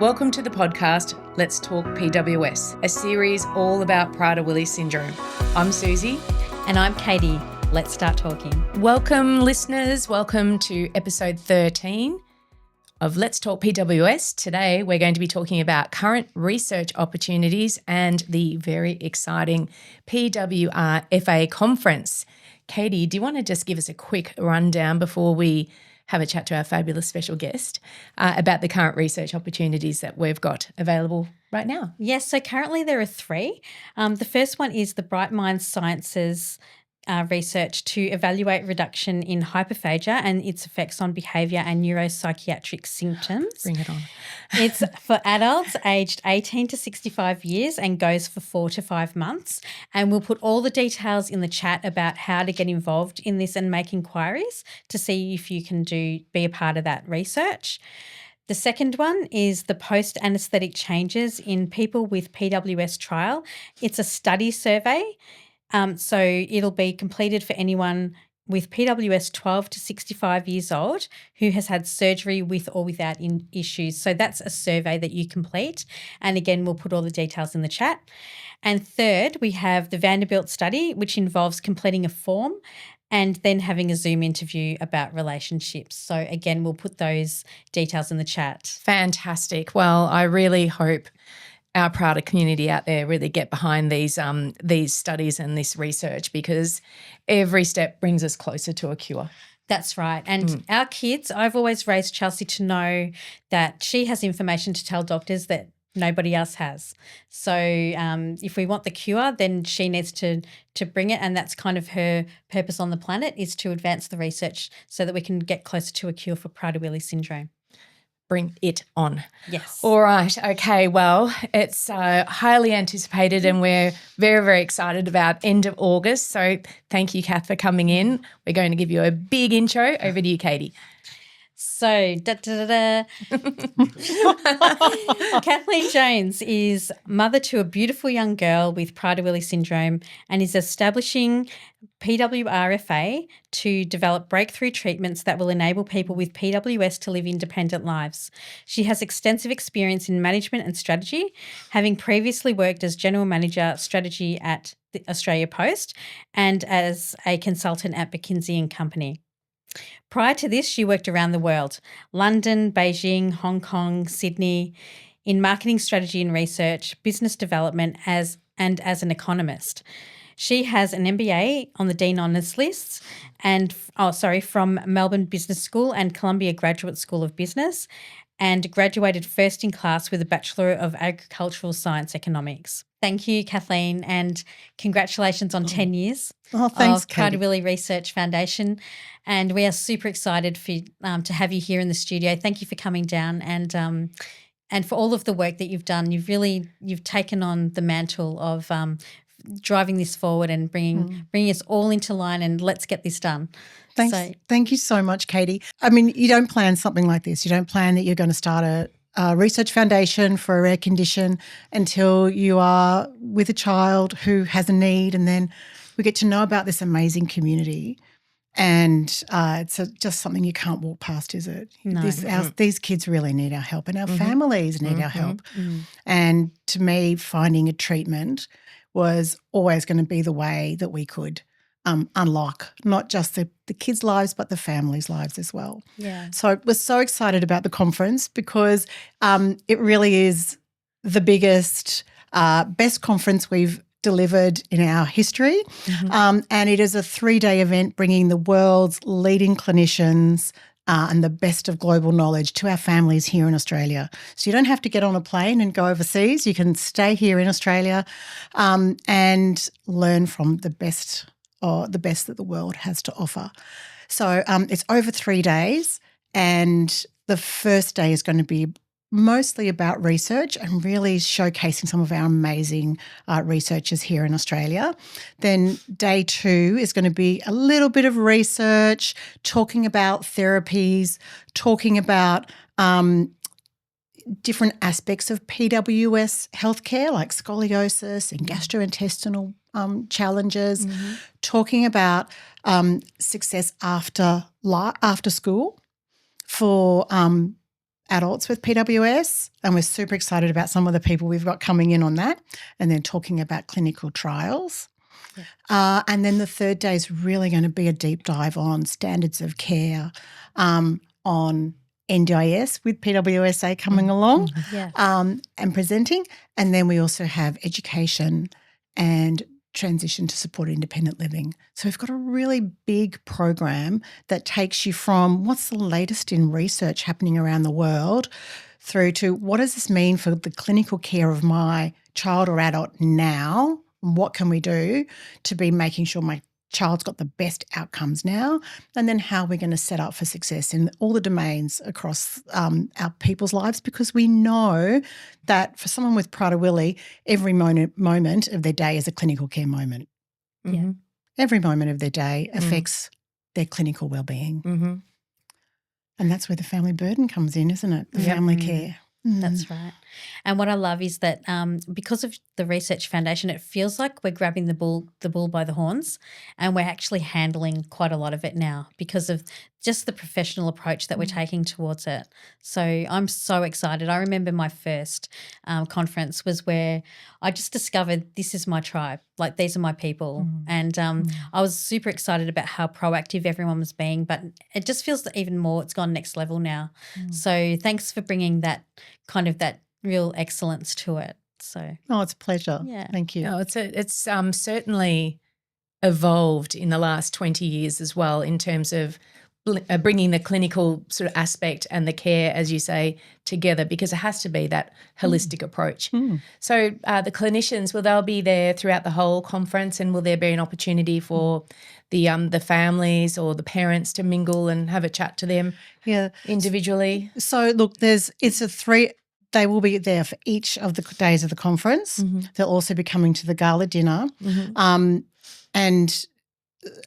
Welcome to the podcast, Let's Talk PWS, a series all about Prader-Willi syndrome. I'm Susie. And I'm Katie. Let's start talking. Welcome, listeners. Welcome to episode 13 of Let's Talk PWS. Today, we're going to be talking about current research opportunities and the very exciting PWRFA Conference. Katie, do you want to just give us a quick rundown before we have a chat to our fabulous special guest about the current research opportunities that we've got available right now? Yes, so currently there are three. The first one is the Bright Minds Sciences research to evaluate reduction in hyperphagia and its effects on behaviour and neuropsychiatric symptoms. Bring it on. It's for adults aged 18 to 65 years and goes for 4 to 5 months. And we'll put all the details in the chat about how to get involved in this and make inquiries to see if you can be a part of that research. The second one is the post-anaesthetic changes in people with PWS trial. It's a study survey. So it'll be completed for anyone with PWS 12 to 65 years old who has had surgery with or without issues. So that's a survey that you complete. And again, we'll put all the details in the chat. And third, we have the Vanderbilt study, which involves completing a form and then having a Zoom interview about relationships. So again, we'll put those details in the chat. Fantastic. Well, I really hope our Prader community out there really get behind these studies and this research, because every step brings us closer to a cure. That's right. And our kids, I've always raised Chelsea to know that she has information to tell doctors that nobody else has. So if we want the cure, then she needs to bring it, and that's kind of her purpose on the planet, is to advance the research so that we can get closer to a cure for Prader-Willi syndrome. Bring it on. Yes. All right. Okay. Well, it's highly anticipated and we're very, very excited about end of August. So thank you, Kath, for coming in. We're going to give you a big intro. Over to you, Katie. So, Kathlene Jones is mother to a beautiful young girl with Prader-Willi syndrome and is establishing PWRFA to develop breakthrough treatments that will enable people with PWS to live independent lives. She has extensive experience in management and strategy, having previously worked as General Manager Strategy at the Australia Post and as a consultant at McKinsey & Company. Prior to this, she worked around the world, London, Beijing, Hong Kong, Sydney, in marketing strategy and research, business development as an economist. She has an MBA on the Dean Honours lists from Melbourne Business School and Columbia Graduate School of Business, and graduated first in class with a Bachelor of Agricultural Science Economics. Thank you, Kathlene, and congratulations on 10 years of Katie. Prader-Willi Research Foundation. And we are super excited to have you here in the studio. Thank you for coming down and for all of the work that you've done. You've taken on the mantle of driving this forward and bringing us all into line, and let's get this done. Thanks. Thank you so much, Katie. I mean, you don't plan something like this. You don't plan that you're going to start a research foundation for a rare condition until you are with a child who has a need, and then we get to know about this amazing community. And it's just something you can't walk past, is it? No. These kids really need our help, and our families need our help. And to me, finding a treatment was always going to be the way that we could unlock not just the kids' lives but the families' lives as well. Yeah. So we're so excited about the conference because it really is the biggest, best conference we've delivered in our history. And it is a 3-day event bringing the world's leading clinicians and the best of global knowledge to our families here in Australia. So you don't have to get on a plane and go overseas. You can stay here in Australia and learn from the best that the world has to offer. So it's over 3 days, and the first day is going to be mostly about research and really showcasing some of our amazing researchers here in Australia. Then day 2 is going to be a little bit of research, talking about therapies, talking about different aspects of PWS healthcare like scoliosis and gastrointestinal challenges, talking about success after school for adults with PWS, and we're super excited about some of the people we've got coming in on that, and then talking about clinical trials. Yeah. And then the third day is really going to be a deep dive on standards of care, on NDIS with PWSA coming along and presenting. And then we also have education and transition to support independent living. So we've got a really big program that takes you from what's the latest in research happening around the world through to what does this mean for the clinical care of my child or adult now? What can we do to be making sure my child's got the best outcomes now, and then how we're going to set up for success in all the domains across our people's lives, because we know that for someone with Prader-Willi, every moment of their day is a clinical care moment. Mm-hmm. Every moment of their day affects their clinical well-being. Mm-hmm. And that's where the family burden comes in, isn't it? The family care. That's right. And what I love is that because of the Research Foundation, it feels like we're grabbing the bull by the horns, and we're actually handling quite a lot of it now because of just the professional approach that we're taking towards it. So I'm so excited. I remember my first conference was where I just discovered this is my tribe, like these are my people. And I was super excited about how proactive everyone was being, but it just feels that even more it's gone next level now. So thanks for bringing that kind of that real excellence to it. So it's a pleasure. Yeah. Thank you. No, it's certainly evolved in the last 20 years as well in terms of bringing the clinical sort of aspect and the care, as you say, together, because it has to be that holistic approach. So the clinicians, they'll be there throughout the whole conference, and will there be an opportunity for the families or the parents to mingle and have a chat to them individually? So look, they will be there for each of the days of the conference. They'll also be coming to the gala dinner. And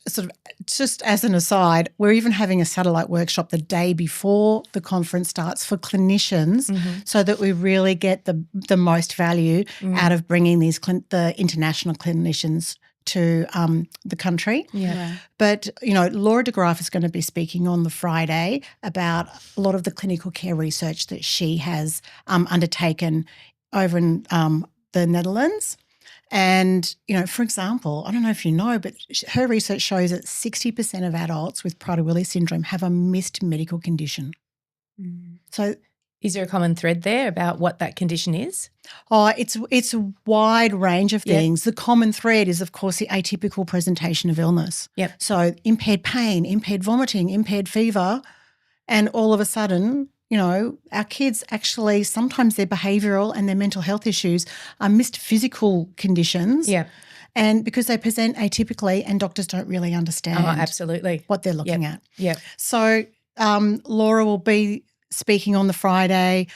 sort of just as an aside, we're even having a satellite workshop the day before the conference starts for clinicians, so that we really get the most value out of bringing the international clinicians to the country. But, Laura de Graaf is going to be speaking on the Friday about a lot of the clinical care research that she has undertaken over in the Netherlands. And, for example, I don't know if you know, but her research shows that 60% of adults with Prader-Willi syndrome have a missed medical condition. So is there a common thread there about what that condition is? It's a wide range of things. The common thread is, of course, the atypical presentation of illness. So impaired pain, impaired vomiting, impaired fever, and all of a sudden, our kids actually, sometimes their behavioural and their mental health issues are missed physical conditions. And because they present atypically and doctors don't really understand absolutely what they're looking at. So Laura will be speaking on the Friday.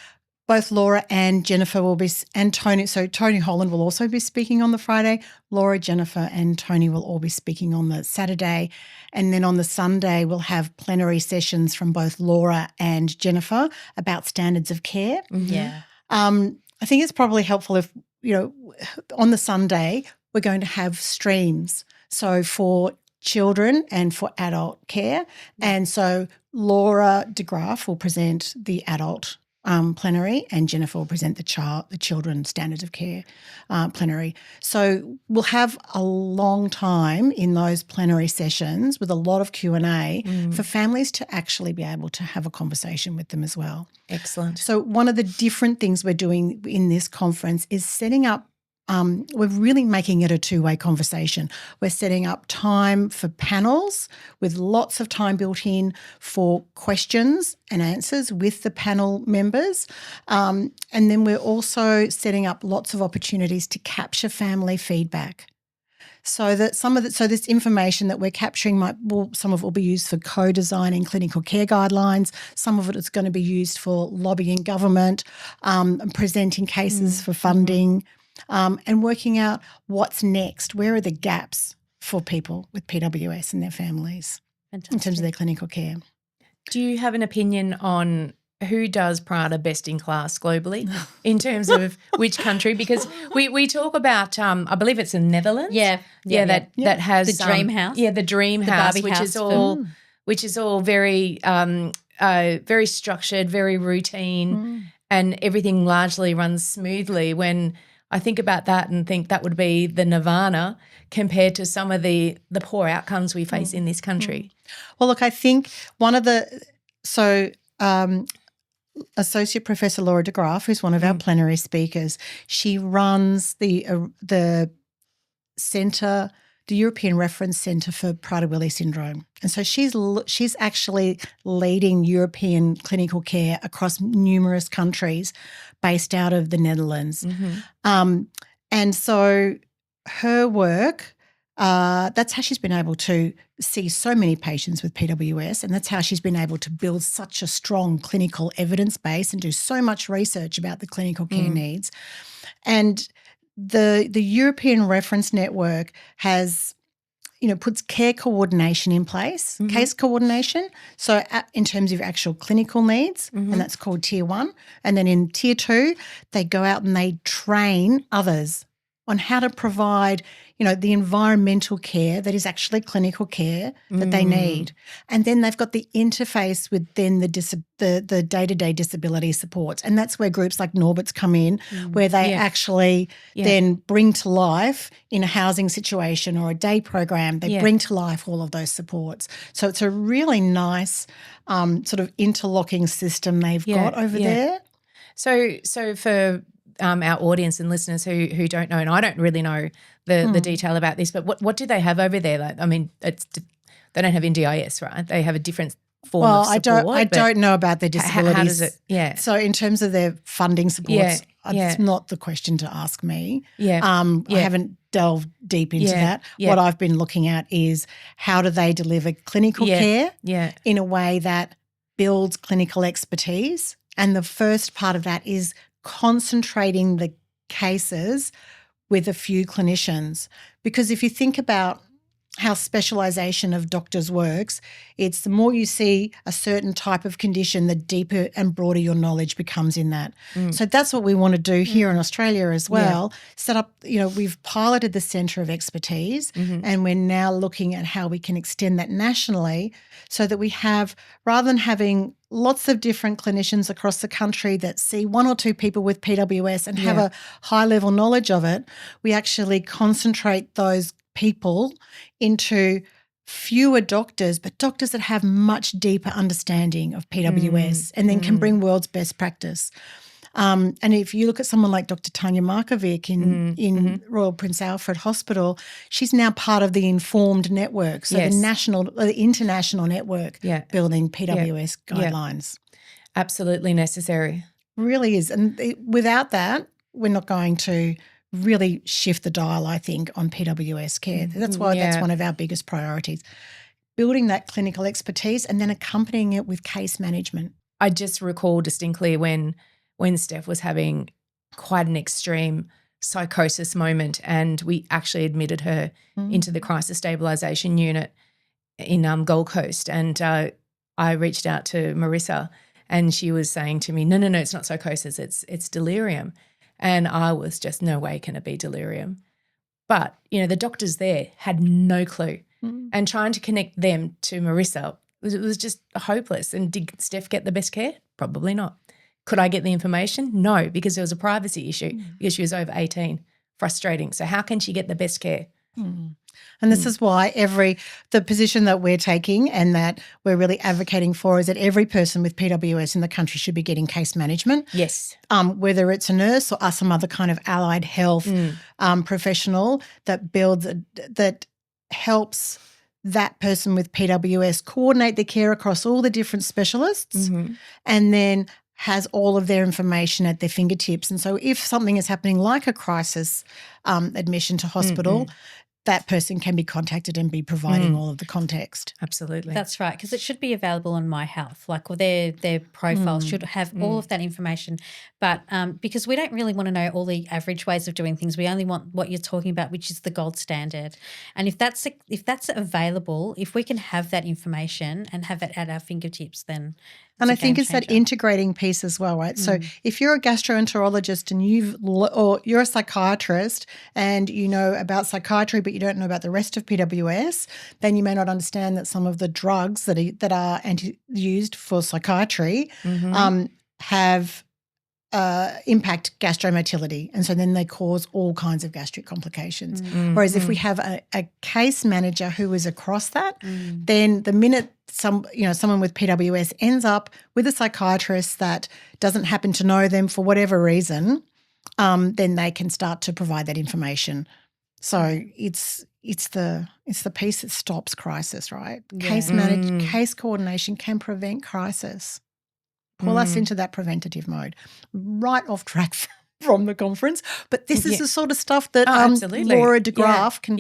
Both Laura and Jennifer will be, and Tony, so Tony Holland will also be speaking on the Friday. Laura, Jennifer and Tony will all be speaking on the Saturday. And then on the Sunday we'll have plenary sessions from both Laura and Jennifer about standards of care. I think it's probably helpful if, on the Sunday we're going to have streams. So for children and for adult care. And so Laura de Graaf will present the adult plenary, and Jennifer will present the children standards of care plenary. So we'll have a long time in those plenary sessions with a lot of Q&A for families to actually be able to have a conversation with them as well. Excellent. So one of the different things we're doing in this conference is setting up we're really making it a two-way conversation. We're setting up time for panels with lots of time built in for questions and answers with the panel members. And then we're also setting up lots of opportunities to capture family feedback. So that so this information that we're capturing some of it will be used for co-designing clinical care guidelines. Some of it is going to be used for lobbying government, presenting cases for funding. And working out what's next. Where are the gaps for people with PWS and their families in terms of their clinical care? Do you have an opinion on who does Prada best in class globally in terms of which country? Because we talk about, I believe it's the Netherlands. That has the dream house. The dream house, Barbie which house is all very very structured, very routine, and everything largely runs smoothly. When I think about that and think that would be the nirvana compared to some of the poor outcomes we face in this country. Well, look, I think one of the Associate Professor Laura de Graaf, who's one of our plenary speakers, she runs the centre, the European Reference Centre for Prader-Willi syndrome. And so she's actually leading European clinical care across numerous countries based out of the Netherlands. And so her work, that's how she's been able to see so many patients with PWS, and that's how she's been able to build such a strong clinical evidence base and do so much research about the clinical care needs. And the European Reference Network has, puts care coordination in place, case coordination. So in terms of actual clinical needs, and that's called Tier 1. And then in Tier 2, they go out and they train others on how to provide, the environmental care that is actually clinical care that they need. And then they've got the interface with then the day-to-day disability supports. And that's where groups like Norbert's come in, where they actually then bring to life in a housing situation or a day program, they bring to life all of those supports. So it's a really nice sort of interlocking system they've got over there. So for our audience and listeners who don't know, and I don't really know the detail about this, but what do they have over there? Like, I mean, they don't have NDIS, right? They have a different form of support. I don't know about their disabilities. How does it? Yeah. So in terms of their funding supports, it's not the question to ask me. I haven't delved deep into that. What I've been looking at is how do they deliver clinical care in a way that builds clinical expertise, and the first part of that is concentrating the cases with a few clinicians. Because if you think about how specialisation of doctors works, it's the more you see a certain type of condition, the deeper and broader your knowledge becomes in that. So that's what we want to do here in Australia as well. Set up, we've piloted the Centre of Expertise, and we're now looking at how we can extend that nationally so that we have, rather than having lots of different clinicians across the country that see one or two people with PWS and have a high level knowledge of it, we actually concentrate those people into fewer doctors, but doctors that have much deeper understanding of PWS and then can bring world's best practice. And if you look at someone like Dr. Tanya Markovic in Royal Prince Alfred Hospital, she's now part of the Informed Network, so the international network building PWS guidelines. Absolutely necessary. Really is. And without that, we're not going to really shift the dial, I think, on PWS care. That's why that's one of our biggest priorities, building that clinical expertise and then accompanying it with case management. I just recall distinctly when Steph was having quite an extreme psychosis moment, and we actually admitted her into the crisis stabilisation unit in Gold Coast, and I reached out to Marissa, and she was saying to me, no, it's not psychosis, it's delirium. And I was just, no way can it be delirium. But, the doctors there had no clue. And trying to connect them to Marissa, it was just hopeless. And did Steph get the best care? Probably not. Could I get the information? No, because there was a privacy issue because she was over 18. Frustrating. So how can she get the best care? And this is why the position that we're taking and that we're really advocating for is that every person with PWS in the country should be getting case management. Yes. Whether it's a nurse or some other kind of allied health professional that helps that person with PWS coordinate the care across all the different specialists and then has all of their information at their fingertips. And so if something is happening like a crisis admission to hospital, that person can be contacted and be providing all of the context. Absolutely. That's right, because it should be available on My Health. Like, well, their profile should have all of that information. But because we don't really want to know all the average ways of doing things, we only want what you're talking about, which is the gold standard. And if that's available, if we can have that information and have it at our fingertips, then And a I think game it's that changer. integrating piece as well, right? So if you're a gastroenterologist and or you're a psychiatrist and you know about psychiatry but you don't know about the rest of PWS, then you may not understand that some of the drugs that are used for psychiatry have impact gastromotility, and so then they cause all kinds of gastric complications. Whereas if we have a case manager who is across that, then the minute someone with PWS ends up with a psychiatrist that doesn't happen to know them for whatever reason, then they can start to provide that information. So it's the piece that stops crisis, right? Yeah. Case coordination can prevent crisis. Pull us into that preventative mode. Right off track from the conference, but this is the sort of stuff that Laura de Graaf can,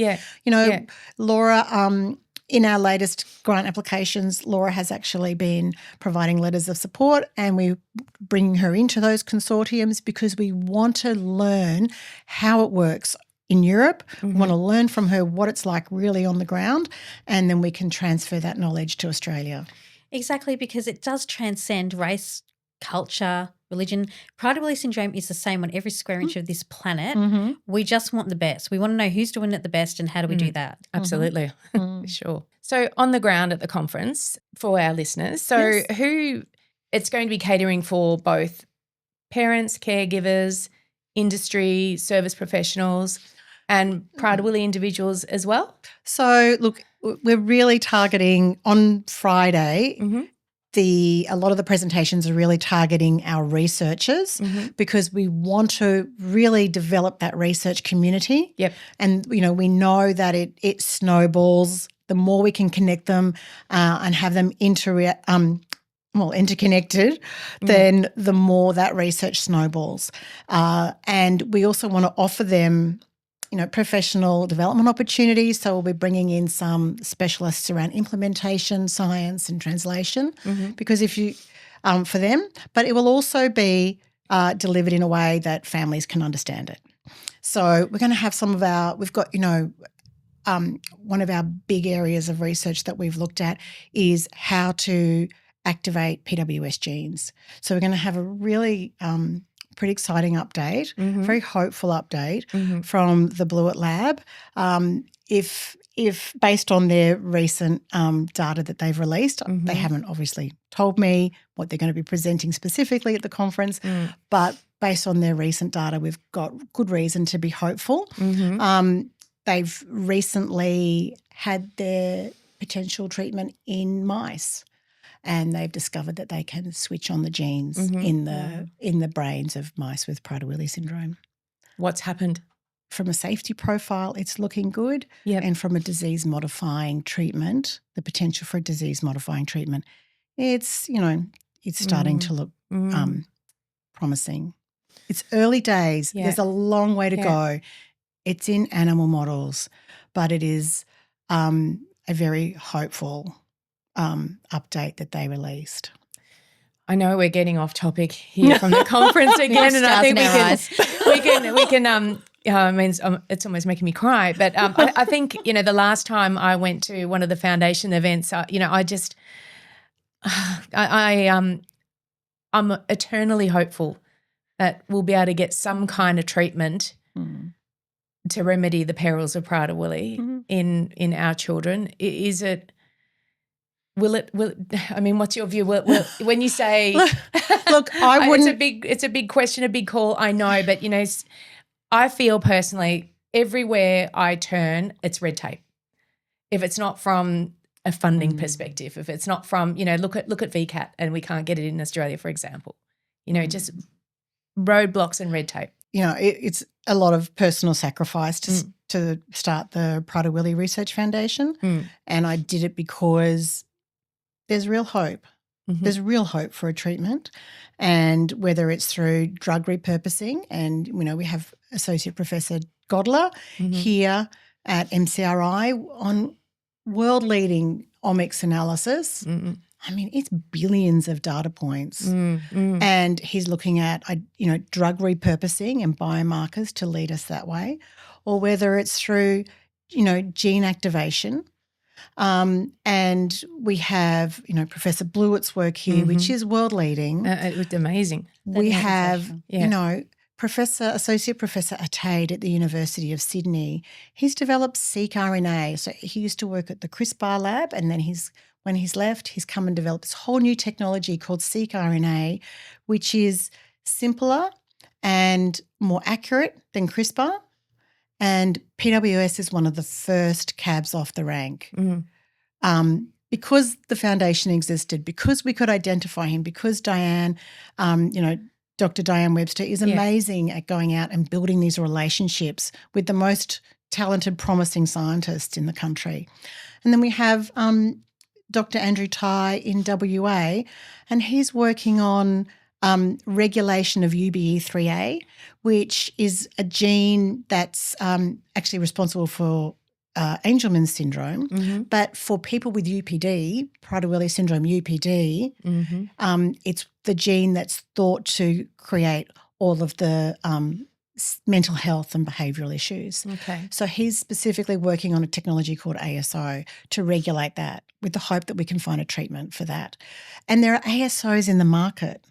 Laura, in our latest grant applications, Laura has actually been providing letters of support, and we're bringing her into those consortiums because we want to learn how it works in Europe. We want to learn from her what it's like really on the ground, and then we can transfer that knowledge to Australia. Exactly, because it does transcend race, culture, religion. Prader-Willi syndrome is the same on every square inch of this planet. We just want the best. We want to know who's doing it the best and how do we do that. Absolutely. Sure. So on the ground at the conference for our listeners, who it's going to be catering for both parents, caregivers, industry, service professionals and Prader-Willi individuals as well? So look, we're really targeting on Friday. A lot of the presentations are really targeting our researchers because we want to really develop that research community. Yep. And, we know that it snowballs. The more we can connect them and have them interconnected, then the more that research snowballs. And we also want to offer them professional development opportunities. So we'll be bringing in some specialists around implementation, science and translation because for them, but it will also be delivered in a way that families can understand it. So we're going to have we've got, one of our big areas of research that we've looked at is how to activate PWS genes. So we're going to have a really pretty exciting update, very hopeful update from the Blewett Lab. If based on their recent data that they've released, they haven't obviously told me what they're going to be presenting specifically at the conference, but based on their recent data, we've got good reason to be hopeful. They've recently had their potential treatment in mice, and they've discovered that they can switch on the genes in the brains of mice with Prader-Willi syndrome. What's happened? From a safety profile, it's looking good. Yep. And from a disease-modifying treatment, the potential for a disease-modifying treatment, it's starting to look promising. It's early days. Yeah. There's a long way to go. It's in animal models, but it is a very hopeful update that they released. I know we're getting off topic here from the conference again, and I think we can. I mean, it's almost making me cry. But I think the last time I went to one of the foundation events, I'm eternally hopeful that we'll be able to get some kind of treatment to remedy the perils of Prader-Willi in our children. Is it? Will it? I mean, what's your view? When you say, look, I wouldn't. It's a big question, a big call. I know, but I feel personally, everywhere I turn, it's red tape. If it's not from a funding perspective, if it's not from, look at VCAT, and we can't get it in Australia, for example. Just roadblocks and red tape. It's a lot of personal sacrifice to start the Prader-Willi Research Foundation, and I did it because there's real hope. There's real hope for a treatment, and whether it's through drug repurposing, and we have Associate Professor Godler here at MCRI on world-leading omics analysis. I mean, it's billions of data points, and he's looking at drug repurposing and biomarkers to lead us that way, or whether it's through gene activation And we have, Professor Blewett's work here, which is world leading. It was amazing. We have, Associate Professor Atade at the University of Sydney. He's developed seq-RNA. So he used to work at the CRISPR lab, and then when he's left, he's come and developed this whole new technology called seq-RNA, which is simpler and more accurate than CRISPR. And PWS is one of the first cabs off the rank. Because the foundation existed, because we could identify him, because Diane, Dr. Diane Webster is amazing at going out and building these relationships with the most talented, promising scientists in the country. And then we have Dr. Andrew Tai in WA, and he's working on regulation of UBE3A, which is a gene that's actually responsible for Angelman syndrome, but for people with UPD, Prader-Willi syndrome, UPD, it's the gene that's thought to create all of the mental health and behavioural issues. Okay. So he's specifically working on a technology called ASO to regulate that, with the hope that we can find a treatment for that. And there are ASOs in the market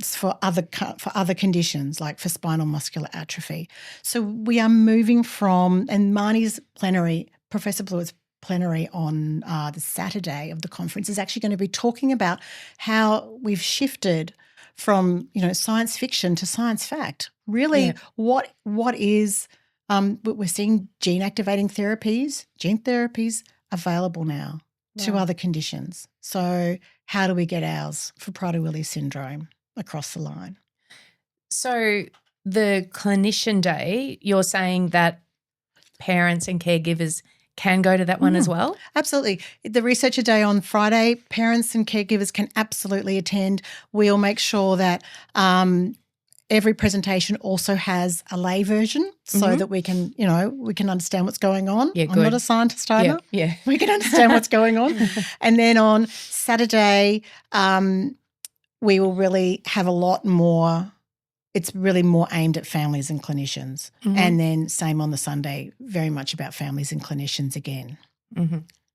for other conditions, like for spinal muscular atrophy. So we are moving from, and Marnie's plenary, Professor Blewett's plenary on the Saturday of the conference is actually going to be talking about how we've shifted from, science fiction to science fact. Really, what is, we're seeing gene therapies available now to other conditions. So how do we get ours for Prader-Willi syndrome across the line? So the clinician day, you're saying that parents and caregivers can go to that one as well? Absolutely. The Researcher Day on Friday, parents and caregivers can absolutely attend. We'll make sure that every presentation also has a lay version so that we can, we can understand what's going on. Yeah, I'm not a scientist either. Yeah. We can understand what's going on. And then on Saturday, we will really have a lot more. It's really more aimed at families and clinicians. And then same on the Sunday, very much about families and clinicians again.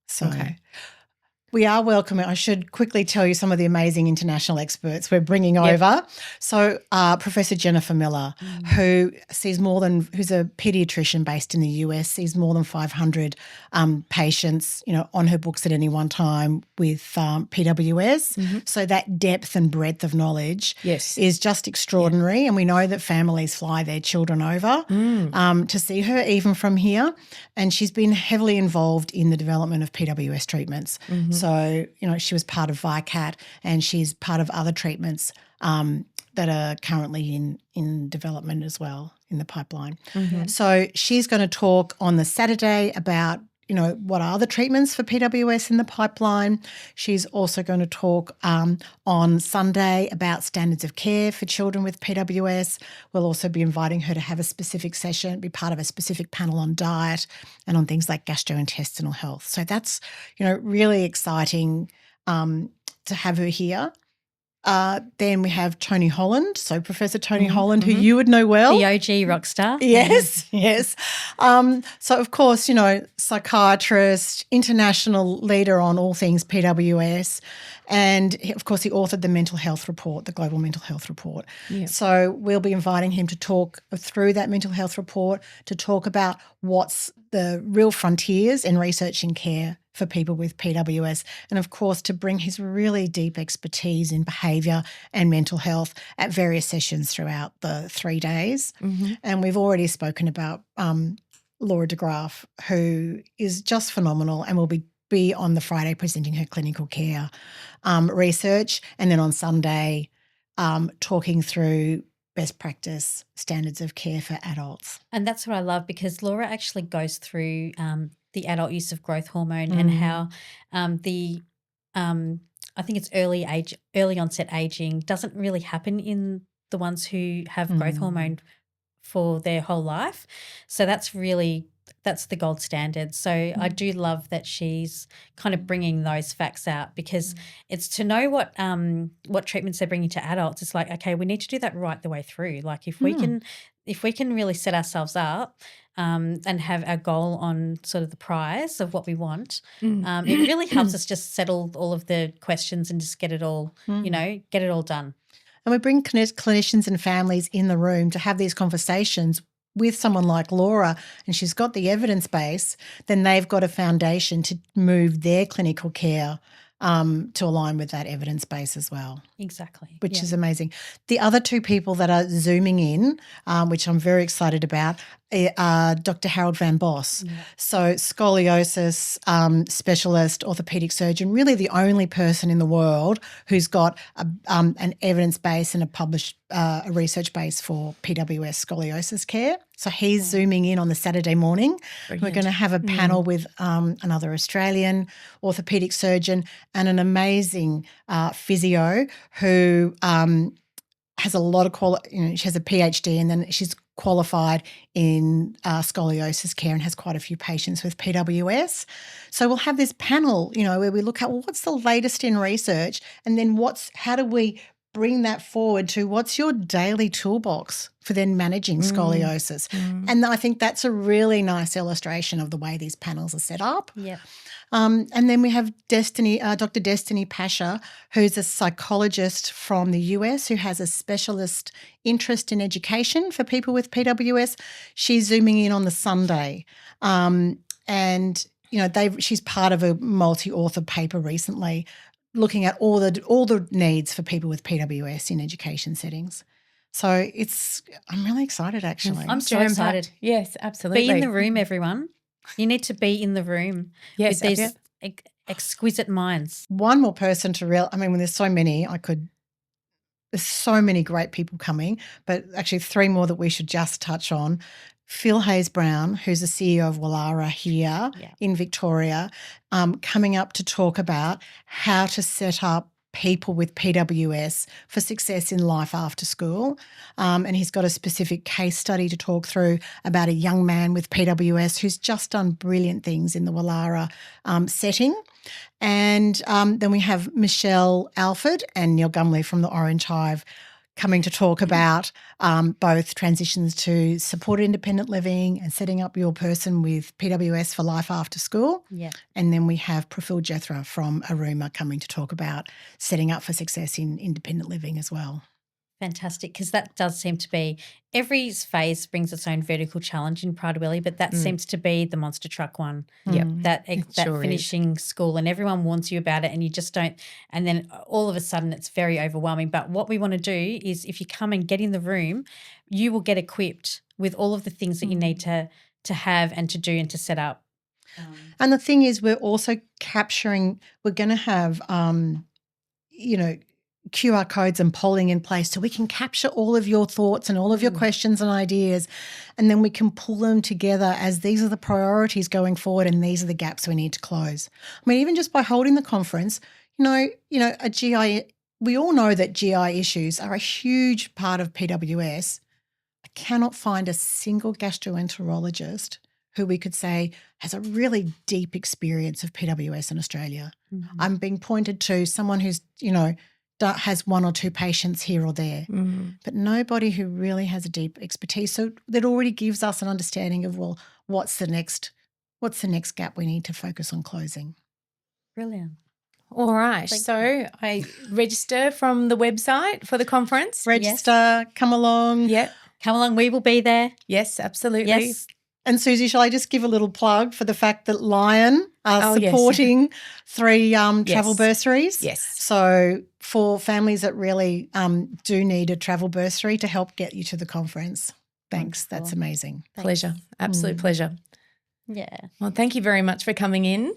So we are welcoming. I should quickly tell you some of the amazing international experts we're bringing over. So Professor Jennifer Miller, who's a paediatrician based in the US, sees more than 500 patients, on her books at any one time with PWS. So that depth and breadth of knowledge is just extraordinary. And we know that families fly their children over to see her, even from here. And she's been heavily involved in the development of PWS treatments. So, she was part of VICAT, and she's part of other treatments that are currently in development as well in the pipeline. So she's going to talk on the Saturday about, what are the treatments for PWS in the pipeline. She's also going to talk on Sunday about standards of care for children with PWS. We'll also be inviting her to have a specific session, be part of a specific panel on diet and on things like gastrointestinal health. So that's, really exciting to have her here. Then we have Tony Holland, so Professor Tony Holland, who you would know well. The OG rock star. Yes. So, of course, psychiatrist, international leader on all things PWS, and, of course, he authored the mental health report, the Global Mental Health Report. So we'll be inviting him to talk through that mental health report, to talk about what's the real frontiers in research and care for people with PWS, and of course to bring his really deep expertise in behaviour and mental health at various sessions throughout the 3 days. And we've already spoken about Laura de Graaf, who is just phenomenal and will be on the Friday presenting her clinical care research, and then on Sunday talking through best practice standards of care for adults. And that's what I love, because Laura actually goes through the adult use of growth hormone and how I think it's early onset aging doesn't really happen in the ones who have growth hormone for their whole life. So that's the gold standard. So I do love that she's kind of bringing those facts out, because it's to know what treatments they're bringing to adults. It's like, okay, we need to do that right the way through. Like if we can really set ourselves up and have our goal on sort of the prize of what we want, it really helps us just settle all of the questions and just get it all, get it all done. And we bring clinicians and families in the room to have these conversations with someone like Laura, and she's got the evidence base, then they've got a foundation to move their clinical care to align with that evidence base as well. Exactly. Which is amazing. The other two people that are Zooming in, which I'm very excited about, are Dr. Harold van Bos. Yeah. So scoliosis specialist, orthopaedic surgeon, really the only person in the world who's got an evidence base and a published a research base for PWS scoliosis care. So he's Zooming in on the Saturday morning. Brilliant. We're going to have a panel with another Australian orthopaedic surgeon and an amazing physio who has a lot of she has a PhD, and then she's qualified in scoliosis care and has quite a few patients with PWS. So we'll have this panel, where we look at, well, what's the latest in research, and then how do we bring that forward to what's your daily toolbox for then managing scoliosis. And I think that's a really nice illustration of the way these panels are set up. Yeah. And then we have Dr. Destiny Pasha, who's a psychologist from the US who has a specialist interest in education for people with PWS. She's Zooming in on the Sunday. And she's part of a multi-author paper recently looking at all the needs for people with PWS in education settings. So I'm really excited, actually. I'm so excited. Yes, absolutely. Be in the room, everyone. You need to be in the room with these exquisite minds. One more person when there's so many, there's so many great people coming, but actually three more that we should just touch on. Phil Hayes-Brown, who's the CEO of Wallara here in Victoria, coming up to talk about how to set up people with PWS for success in life after school. And he's got a specific case study to talk through about a young man with PWS who's just done brilliant things in the Wallara setting. And then we have Michelle Alford and Neil Gumley from the Orange Hive coming to talk about both transitions to supported independent living and setting up your person with PWS for life after school. Yeah. And then we have Praful Jethra from Aruma coming to talk about setting up for success in independent living as well. Fantastic, because that does seem to be every phase brings its own vertical challenge in Prader-Willi, but that seems to be the monster truck one. That finishing school, and everyone warns you about it, and you just don't. And then all of a sudden, it's very overwhelming. But what we want to do is, if you come and get in the room, you will get equipped with all of the things that you need to have and to do and to set up. And the thing is, we're also capturing. We're going to have, QR codes and polling in place so we can capture all of your thoughts and all of your questions and ideas, and then we can pull them together as these are the priorities going forward and these are the gaps we need to close. I mean, even just by holding the conference, a GI, we all know that GI issues are a huge part of PWS. I cannot find a single gastroenterologist who we could say has a really deep experience of PWS in Australia. Mm-hmm. I'm being pointed to someone who's, has one or two patients here or there, but nobody who really has a deep expertise. So that already gives us an understanding of, well, what's the next gap we need to focus on closing. Brilliant. All right. So I register from the website for the conference. Register, come along. Yep. Come along. We will be there. Yes, absolutely. Yes. And Susie, shall I just give a little plug for the fact that Lion are supporting 3 travel bursaries? Yes. So for families that really do need a travel bursary to help get you to the conference. Thanks. Wonderful. That's amazing. Pleasure. Absolute pleasure. Yeah. Well, thank you very much for coming in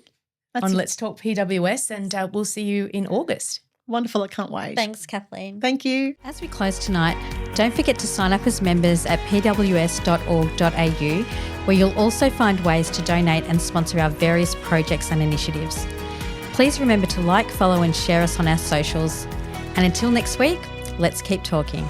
on Let's Talk PWS, and we'll see you in August. Wonderful. I can't wait. Thanks, Kathleen. Thank you. As we close tonight, don't forget to sign up as members at pws.org.au, where you'll also find ways to donate and sponsor our various projects and initiatives. Please remember to like, follow and share us on our socials. And until next week, let's keep talking.